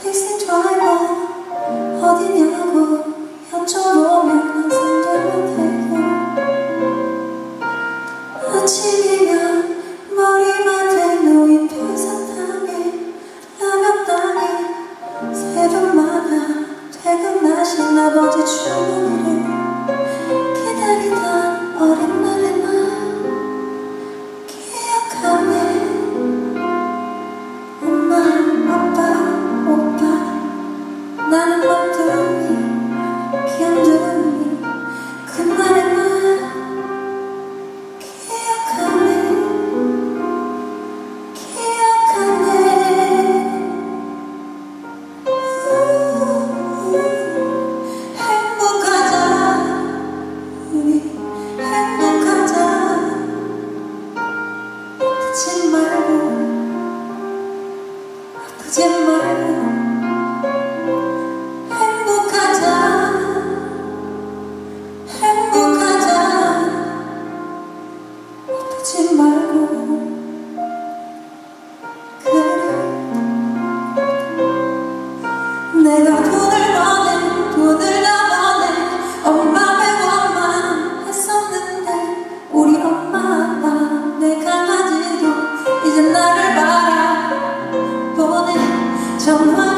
택시 드라이버 어디냐고 여쭤보면 항상 잘못해요. 아침이면 머리맡에 놓인 별사탕에 라면땅에 새벽마다 퇴근하신 아버지 주머니를 기다리던 어린 날의 날 기억하네. 엄마, 아빠, 오빠 나는 맘둥이 귀염둥이 그날의 날 기억하네. 행복하자 우리 행복하자. 아프지 말고 아프지 말고 행복하자 행복하자. 아프지 말고 그래. 내가 돈을 다 버네 엄마 100원만 했었는데 우리 엄마 아빠 내 강아지도 이제 나를 바라보네. 정말